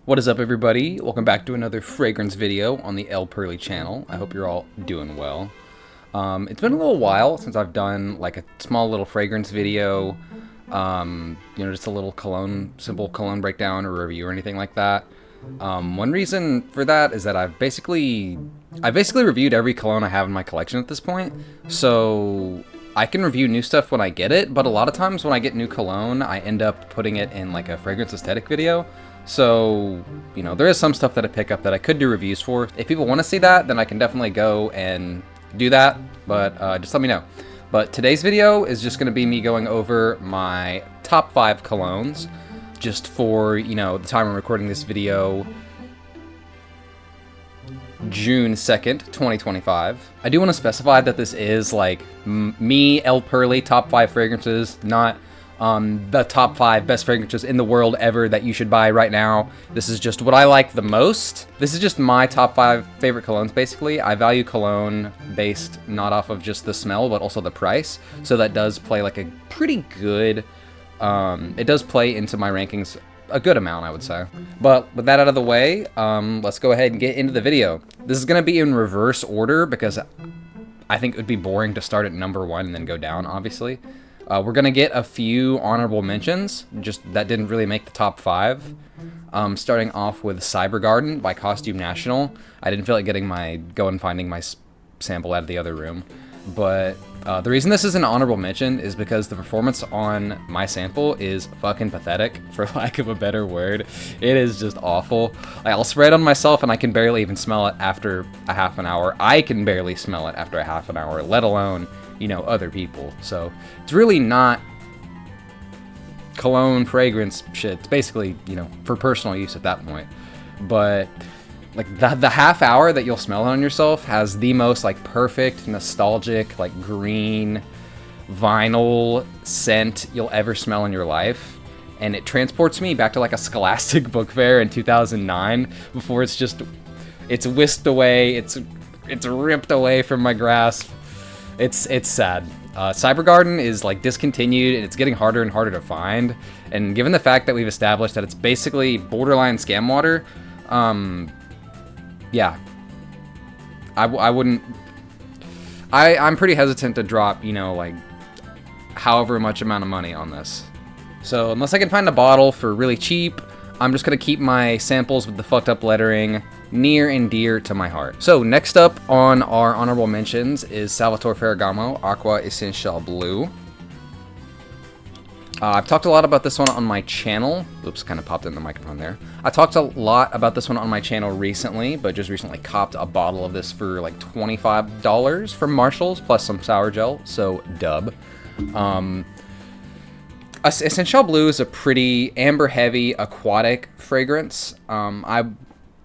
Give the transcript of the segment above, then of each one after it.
What is up, everybody? Welcome back to another fragrance video on the El Pearly channel. I hope you're all doing well. It's been a little while since I've done like a small little fragrance video, just a little simple cologne breakdown or review or anything like that. One reason for that is that I've basically reviewed every cologne I have in my collection at this point, so I can review new stuff when I get it, but a lot of times when I get new cologne, I end up putting it in like a fragrance aesthetic video. So, there is some stuff that I pick up that I could do reviews for. If people want to see that, then I can definitely go and do that, but just let me know. But today's video is just going to be me going over my top 5 colognes, just for, the time I'm recording this video, June 2nd, 2025. I do want to specify that this is like me, El Pearly, top 5 fragrances, not the top 5 best fragrances in the world ever that you should buy right now. This is just what I like the most. This is just my top 5 favorite colognes, basically. I value cologne based not off of just the smell, but also the price. So that does play like a pretty good, it does play into my rankings a good amount, I would say. But with that out of the way, let's go ahead and get into the video. This is going to be in reverse order because I think it would be boring to start at number 1 and then go down, obviously. We're going to get a few honorable mentions, just that didn't really make the top 5. Starting off with Cyber Garden by Costume National. I didn't feel like finding my sample out of the other room. But the reason this is an honorable mention is because the performance on my sample is fucking pathetic, for lack of a better word. It is just awful. I'll spray it on myself and I can barely even smell it after a half an hour. I can barely smell it after a half an hour, let alone other people. So it's really not cologne fragrance shit. It's basically, for personal use at that point. But like the half hour that you'll smell it on yourself has the most like perfect, nostalgic, like green vinyl scent you'll ever smell in your life. And it transports me back to like a Scholastic book fair in 2009 before it's whisked away. It's ripped away from my grasp. It's sad. Cyber Garden is like discontinued and it's getting harder and harder to find. And given the fact that we've established that it's basically borderline scam water, yeah, I wouldn't. I'm pretty hesitant to drop, like however much amount of money on this. So unless I can find a bottle for really cheap, I'm just gonna keep my samples with the fucked up lettering near and dear to my heart. So next up on our honorable mentions is Salvatore Ferragamo Acqua Essenzial Blue. I've talked a lot about this one on my channel. Oops, kind of popped in the microphone there. I talked a lot about this one on my channel recently, but just recently copped a bottle of this for like $25 from Marshall's plus some sour gel, so dub. Essenzial Blue is a pretty amber-heavy aquatic fragrance.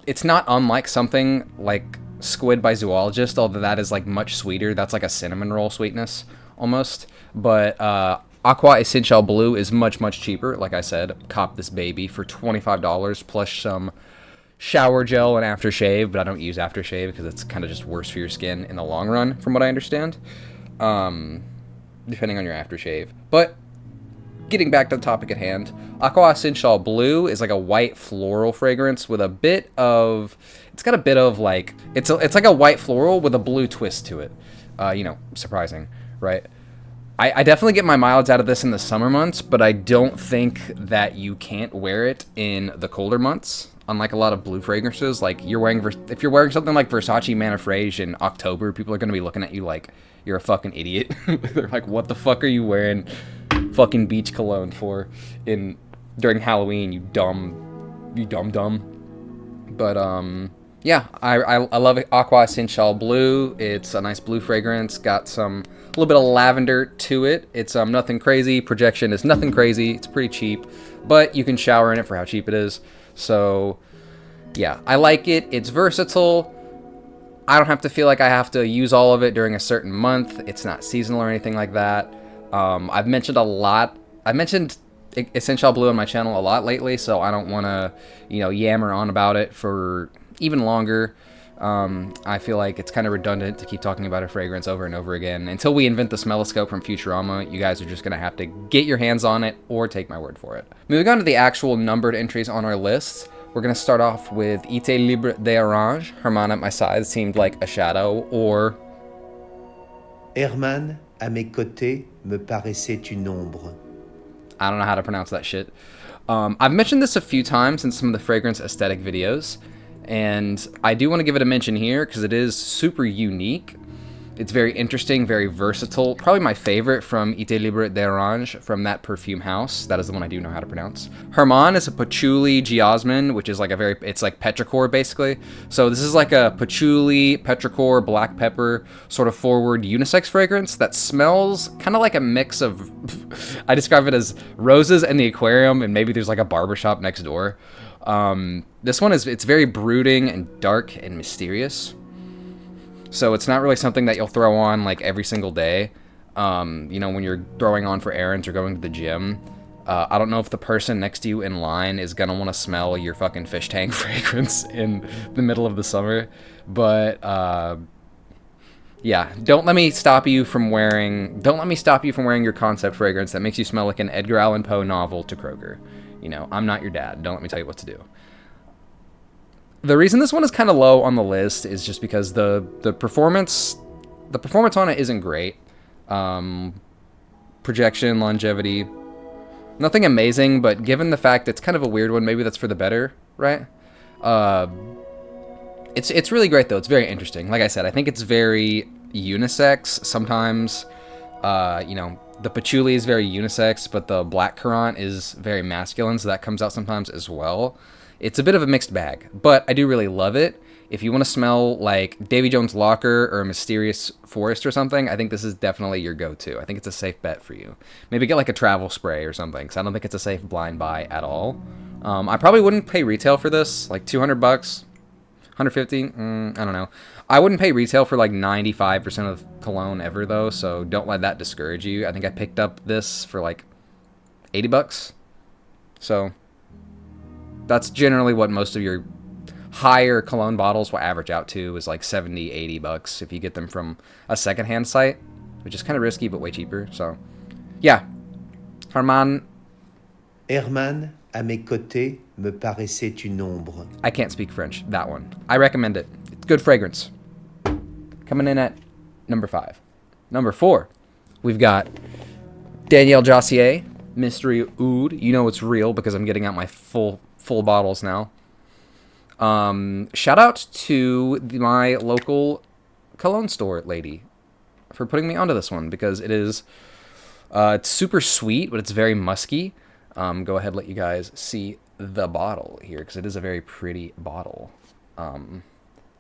It's not unlike something like Squid by Zoologist, although that is like much sweeter. That's like a cinnamon roll sweetness almost. But Acqua Essenzial Blue is much, much cheaper. Like I said, cop this baby for $25 plus some shower gel and aftershave, but I don't use aftershave because it's kind of just worse for your skin in the long run, from what I understand, depending on your aftershave. But getting back to the topic at hand, Acqua Essenzial Blue is like a white floral fragrance with it's like a white floral with a blue twist to it. Surprising, right? I definitely get my mileage out of this in the summer months, but I don't think that you can't wear it in the colder months. Unlike a lot of blue fragrances, like if you're wearing something like Versace Manifrage in October, people are going to be looking at you like you're a fucking idiot. They're like, what the fuck are you wearing fucking beach cologne for during Halloween, you dumb. But yeah, I love Acqua Essenzial Blue. It's a nice blue fragrance, got a little bit of lavender to it. It's nothing crazy. Projection is nothing crazy. It's pretty cheap, but you can shower in it for how cheap it is. So yeah, I like it. It's versatile. I don't have to feel like I have to use all of it during a certain month. It's not seasonal or anything like that. I've mentioned Essenzial Blue on my channel a lot lately, so I don't want to, yammer on about it for even longer. I feel like it's kind of redundant to keep talking about a fragrance over and over again. Until we invent the smelloscope from Futurama, you guys are just going to have to get your hands on it or take my word for it. Moving on to the actual numbered entries on our lists. We're going to start off with Ite Libre d'Orange. Hermann at my side seemed like a shadow, or... Hermann, à mes côtés, me paraissait une ombre. I don't know how to pronounce that shit. I've mentioned this a few times in some of the fragrance aesthetic videos, and I do want to give it a mention here because it is super unique. It's very interesting, very versatile. Probably my favorite from Ite Libre d'Orange from that perfume house. That is the one I do know how to pronounce. Hermann is a patchouli geosmin, which is like a very, it's like petrichor basically. So this is like a patchouli, petrichor, black pepper sort of forward unisex fragrance that smells kind of like a mix of, I describe it as roses and the aquarium, and maybe there's like a barbershop next door. This one is, it's very brooding and dark and mysterious. So it's not really something that you'll throw on like every single day, you know, when you're throwing on for errands or going to the gym. I don't know if the person next to you in line is going to want to smell your fucking fish tank fragrance in the middle of the summer. But, yeah, don't let me stop you from wearing your concept fragrance that makes you smell like an Edgar Allan Poe novel to Kroger. You know, I'm not your dad. Don't let me tell you what to do. The reason this one is kind of low on the list is just because the performance on it isn't great. Projection, longevity, nothing amazing, but given the fact it's kind of a weird one, maybe that's for the better, right? It's really great though. It's very interesting. Like I said, I think it's very unisex. Sometimes, you know, the patchouli is very unisex, but the black currant is very masculine, so that comes out sometimes as well. It's a bit of a mixed bag, but I do really love it. If you want to smell like Davy Jones' Locker or a Mysterious Forest or something, I think this is definitely your go-to. I think it's a safe bet for you. Maybe get like a travel spray or something, because I don't think it's a safe blind buy at all. I probably wouldn't pay retail for this, like $200, $150, I don't know. I wouldn't pay retail for like 95% of cologne ever though, so don't let that discourage you. I think I picked up this for like $80. So that's generally what most of your higher cologne bottles will average out to, is like $70, $80 if you get them from a secondhand site, which is kind of risky but way cheaper. So yeah, Hermann, À mes côtés, me paraissait une ombre. I can't speak French. That one, I recommend it. It's good fragrance. Coming in at number 5. Number 4, we've got Daniel Josier Mystery Oud. You know it's real because I'm getting out my full bottles now. Shout out to my local cologne store lady for putting me onto this one, because it is it's super sweet, but it's very musky. Go ahead, let you guys see the bottle here, because it is a very pretty bottle.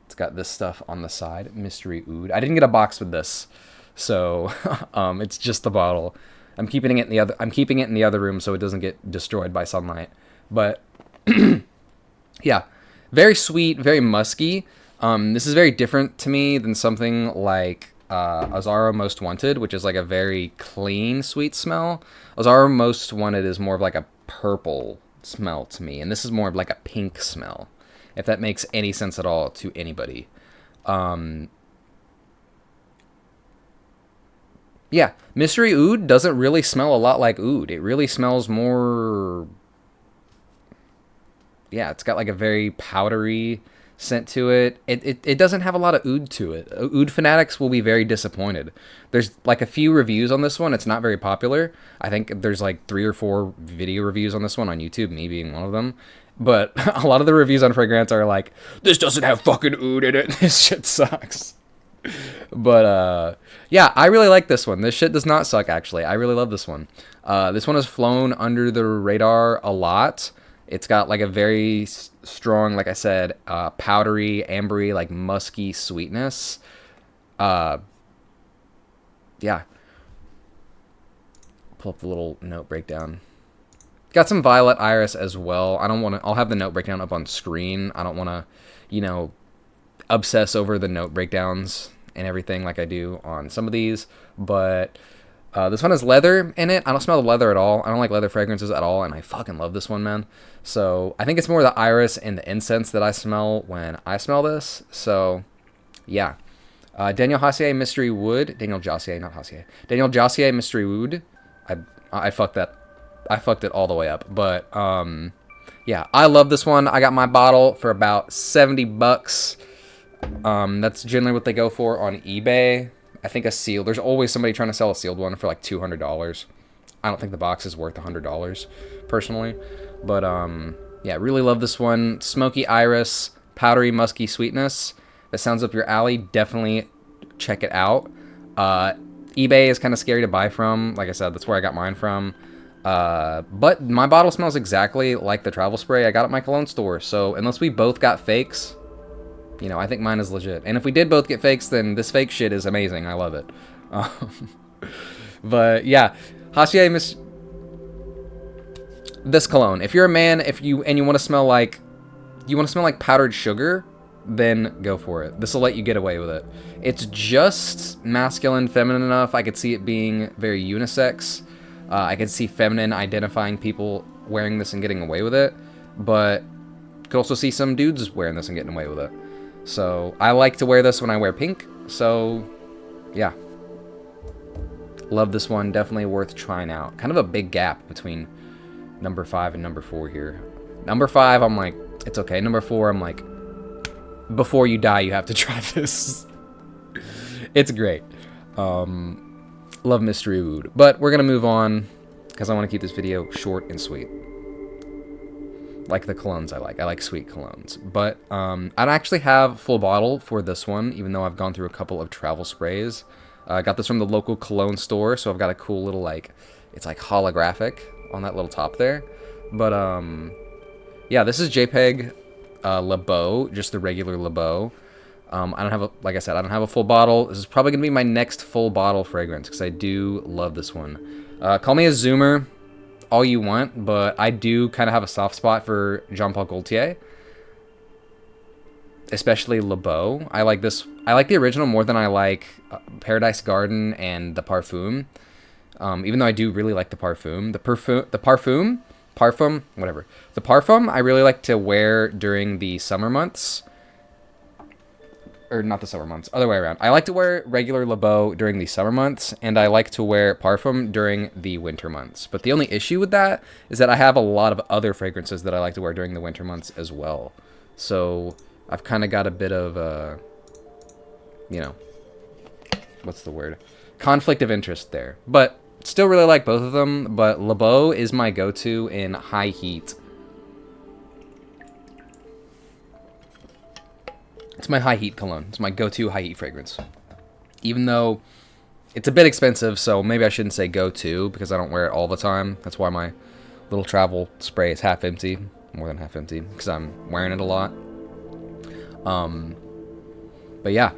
It's got this stuff on the side, Mystery Oud. I didn't get a box with this, so it's just the bottle. I'm keeping it in the other room so it doesn't get destroyed by sunlight. But yeah, very sweet, very musky. This is very different to me than something like Azzaro Most Wanted, which is like a very clean, sweet smell. Azzaro Most Wanted is more of like a purple smell to me, and this is more of like a pink smell, if that makes any sense at all to anybody. Yeah, Mystery Oud doesn't really smell a lot like oud. It really smells more... Yeah, it's got like a very powdery scent to it. It doesn't have a lot of oud to it. Oud fanatics will be very disappointed. There's like a few reviews on this one. It's not very popular. I think there's like 3 or 4 video reviews on this one on YouTube, me being one of them. But a lot of the reviews on fragrance are like, this doesn't have fucking oud in it. This shit sucks. But yeah, I really like this one. This shit does not suck, actually. I really love this one. This one has flown under the radar a lot. It's got like a very strong, like I said, powdery, ambery, like musky sweetness. Yeah. Pull up the little note breakdown. Got some violet iris as well. I'll have the note breakdown up on screen. I don't want to, you know, obsess over the note breakdowns and everything like I do on some of these. But this one has leather in it. I don't smell the leather at all. I don't like leather fragrances at all, and I fucking love this one, man. So I think it's more the iris and the incense that I smell when I smell this. So yeah. Daniel Josier Mystery Wood. Daniel Josier, not Josier. Daniel Josier Mystery Wood. I fucked that. I fucked it all the way up. But yeah, I love this one. I got my bottle for about 70 bucks. That's generally what they go for on eBay. I think a seal. There's always somebody trying to sell a sealed one for like $200. I don't think the box is worth $100 personally, but yeah, really love this one. Smoky iris, powdery musky sweetness. That sounds up your alley. Definitely check it out. eBay is kind of scary to buy from. Like I said, that's where I got mine from. But my bottle smells exactly like the travel spray I got at my cologne store. So unless we both got fakes, you know, I think mine is legit. And if we did both get fakes, then this fake shit is amazing. I love it. But yeah, Josier, this cologne. If you're a man, you want to smell like powdered sugar, then go for it. This will let you get away with it. It's just masculine, feminine enough. I could see it being very unisex. I could see feminine identifying people wearing this and getting away with it, but could also see some dudes wearing this and getting away with it. So I like to wear this when I wear pink. So yeah, love this one. Definitely worth trying out. Kind of a big gap between number 5 and number 4 here. Number 5, I'm like, it's okay. Number 4, I'm like, before you die, you have to try this. It's great. Love Mystery Wood. But we're going to move on because I want to keep this video short and sweet. Like the colognes I like. I like sweet colognes. But I don't actually have full bottle for this one, even though I've gone through a couple of travel sprays. I got this from the local cologne store, so I've got a cool little, like, it's like holographic on that little top there. But yeah, this is JPG Le Beau, just the regular Le Beau. I don't have like I said, I don't have a full bottle. This is probably gonna be my next full bottle fragrance because I do love this one. Call me a zoomer all you want, but I do kind of have a soft spot for Jean Paul Gaultier, especially Le Beau. I like this. I like the original more than I like Paradise Garden and the Parfum. Even though I do really like the Parfum, the Parfum I really like to wear during the summer months. Or not the summer months, other way around. I like to wear regular Le Beau during the summer months, and I like to wear Parfum during the winter months. But the only issue with that is that I have a lot of other fragrances that I like to wear during the winter months as well. So I've kind of got a bit of you know, what's the word? Conflict of interest there. But still really like both of them, but Le Beau is my go-to in high heat. It's my high heat cologne. It's my go-to high heat fragrance. Even though it's a bit expensive, so maybe I shouldn't say go-to because I don't wear it all the time. That's why my little travel spray is half empty, more than half empty, because I'm wearing it a lot. But yeah,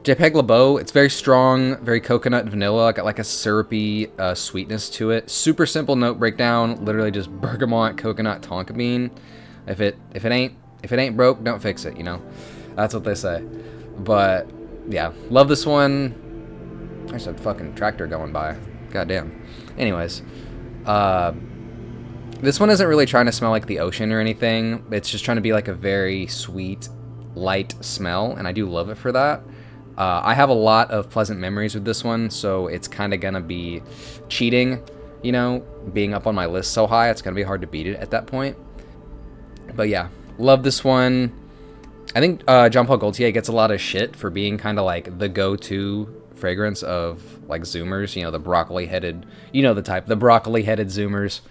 JPG Le Beau, it's very strong, very coconut and vanilla. Got like a syrupy sweetness to it. Super simple note breakdown, literally just bergamot, coconut, tonka bean. If it ain't broke, don't fix it, you know. That's what they say. But yeah, love this one. There's a fucking tractor going by. Goddamn. Anyways, this one isn't really trying to smell like the ocean or anything. It's just trying to be like a very sweet, light smell, and I do love it for that. I have a lot of pleasant memories with this one, so it's kind of gonna be cheating, you know, being up on my list so high. It's gonna be hard to beat it at that point. But yeah, love this one. I think Jean Paul Gaultier gets a lot of shit for being kind of like the go-to fragrance of like zoomers, you know, the broccoli-headed, you know the type, the broccoli-headed zoomers.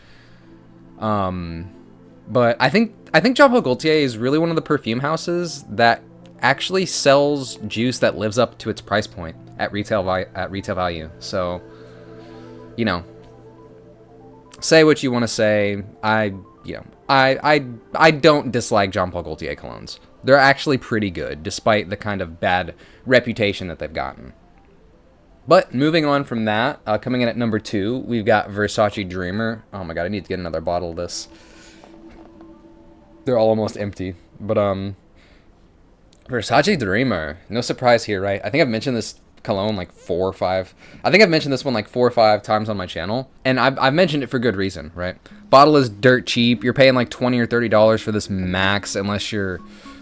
But I think Jean Paul Gaultier is really one of the perfume houses that actually sells juice that lives up to its price point at retail value. So, you know, say what you want to say. I don't dislike Jean Paul Gaultier colognes. They're actually pretty good, despite the kind of bad reputation that they've gotten. But moving on from that, coming in at number 2, we've got Versace Dreamer. Oh my god, I need to get another bottle of this. They're all almost empty. But Versace Dreamer. No surprise here, right? I think I've mentioned this cologne like 4 or 5. I think I've mentioned this one like 4 or 5 times on my channel, and I've mentioned it for good reason, right? Bottle is dirt cheap. You're paying like $20 or $30 for this max, unless you're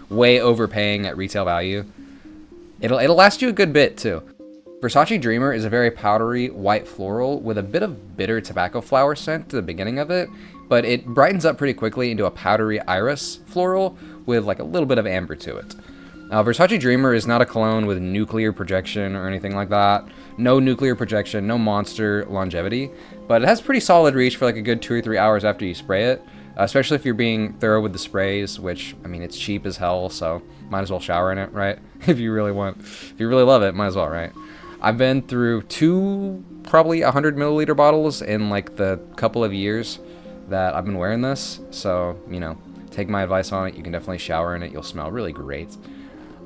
way overpaying at retail value. It'll last you a good bit too. Versace Dreamer is a very powdery white floral with a bit of bitter tobacco flower scent to the beginning of it, but it brightens up pretty quickly into a powdery iris floral with like a little bit of amber to it. Versace Dreamer is not a cologne with nuclear projection or anything like that. No nuclear projection, no monster longevity, but it has pretty solid reach for like a good 2 or 3 hours after you spray it, especially if you're being thorough with the sprays, which, I mean, it's cheap as hell, so might as well shower in it, right? If you really love it, might as well, right? I've been through 2 probably 100 milliliter bottles in like the couple of years that I've been wearing this, so, you know, take my advice on it. You can definitely shower in it. You'll smell really great.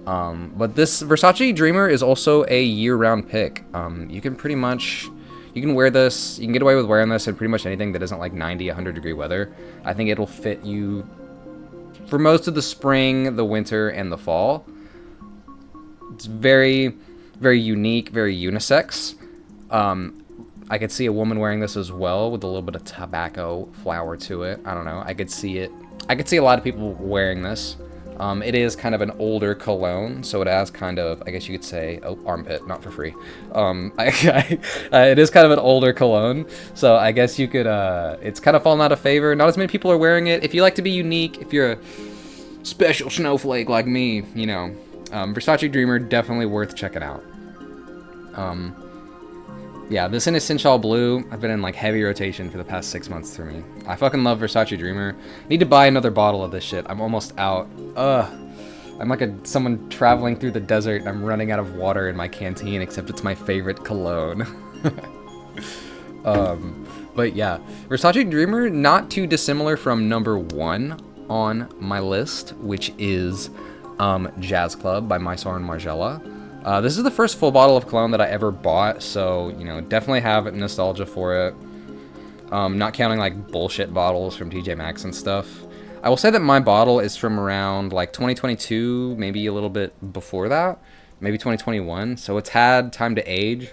But this Versace Dreamer is also a year-round pick. You can wear this, you can get away with wearing this in pretty much anything that isn't like 90, 100 degree weather. I think it'll fit you for most of the spring, the winter, and the fall. It's very, very unique, very unisex. I could see a woman wearing this as well with a little bit of tobacco flower to it. I don't know. I could see it. I could see a lot of people wearing this. It is kind of an older cologne, so it has kind of, I guess you could say, oh, armpit, not for free. It is kind of an older cologne, so I guess you could, it's kind of fallen out of favor. Not as many people are wearing it. If you like to be unique, if you're a special snowflake like me, you know, Versace Dreamer, definitely worth checking out. Yeah, this in Essenzial Blue, I've been in like heavy rotation for the past 6 months for me. I fucking love Versace Dreamer. Need to buy another bottle of this shit. I'm almost out. I'm like someone traveling through the desert and I'm running out of water in my canteen, except it's my favorite cologne. But yeah, Versace Dreamer, not too dissimilar from number 1 on my list, which is Jazz Club by Maison and Margiela. This is the first full bottle of cologne that I ever bought, so, you know, definitely have nostalgia for it. Not counting, like, bullshit bottles from TJ Maxx and stuff. I will say that my bottle is from around, like, 2022, maybe a little bit before that. Maybe 2021, so it's had time to age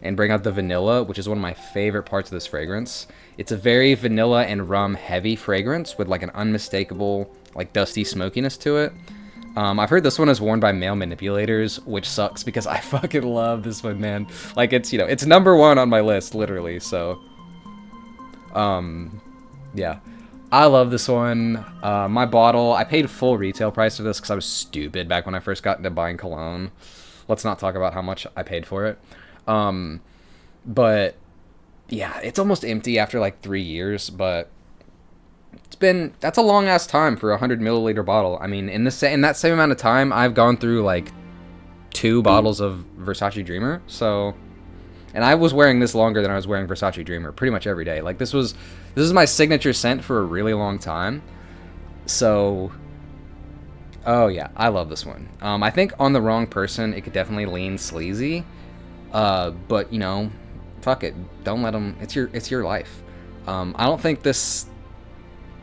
and bring out the vanilla, which is one of my favorite parts of this fragrance. It's a very vanilla and rum heavy fragrance with, like, an unmistakable, like, dusty smokiness to it. I've heard this one is worn by male manipulators, which sucks because I fucking love this one, man. Like, it's, you know, it's number 1 on my list, literally, so. Yeah. I love this one. My bottle, I paid full retail price for this because I was stupid back when I first got into buying cologne. Let's not talk about how much I paid for it. But, yeah, it's almost empty after, like, 3 years, but that's a long ass time for a 100 milliliter bottle. I mean, in that same amount of time, I've gone through like 2 bottles of Versace Dreamer. So, and I was wearing this longer than I was wearing Versace Dreamer pretty much every day. Like this is my signature scent for a really long time. So, oh yeah, I love this one. I think on the wrong person, it could definitely lean sleazy. But you know, fuck it, don't let them. It's your life. I don't think this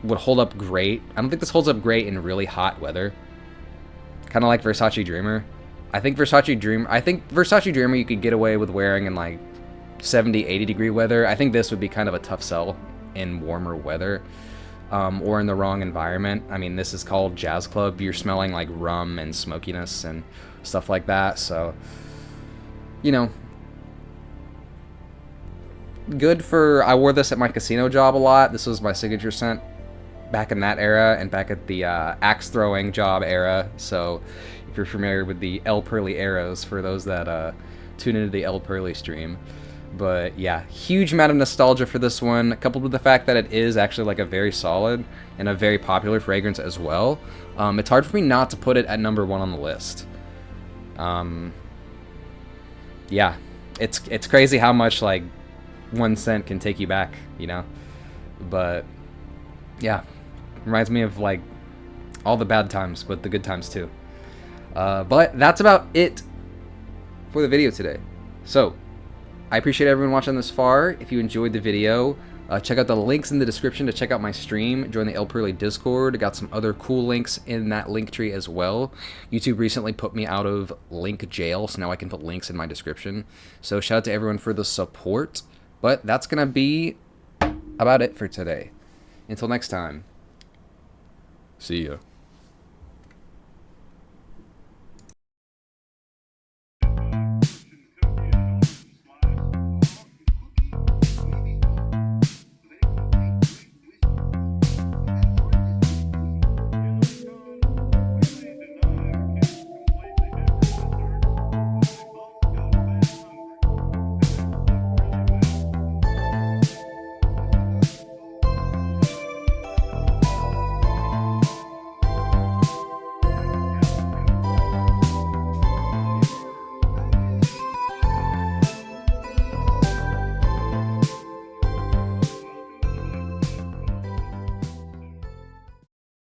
would hold up great. I don't think this holds up great in really hot weather. Kind of like Versace Dreamer. I think Versace Dreamer you could get away with wearing in like 70, 80 degree weather. I think this would be kind of a tough sell in warmer weather, or in the wrong environment. I mean, this is called Jazz Club. You're smelling like rum and smokiness and stuff like that. So, you know, good for, I wore this at my casino job a lot. This was my signature scent back in that era and back at the axe throwing job era. So if you're familiar with the El Pearly arrows, for those that tune into the El Pearly stream. But yeah, huge amount of nostalgia for this one, coupled with the fact that it is actually like a very solid and a very popular fragrance as well. It's hard for me not to put it at number 1 on the list. Yeah, it's crazy how much like 1 scent can take you back, you know. But yeah, reminds me of like all the bad times, but the good times too. But that's about it for the video today. So I appreciate everyone watching this far. If you enjoyed the video, check out the links in the description to check out my stream. Join the El Pearly Discord. I got some other cool links in that link tree as well. YouTube recently put me out of link jail, so now I can put links in my description. So shout out to everyone for the support. But that's going to be about it for today. Until next time, see ya.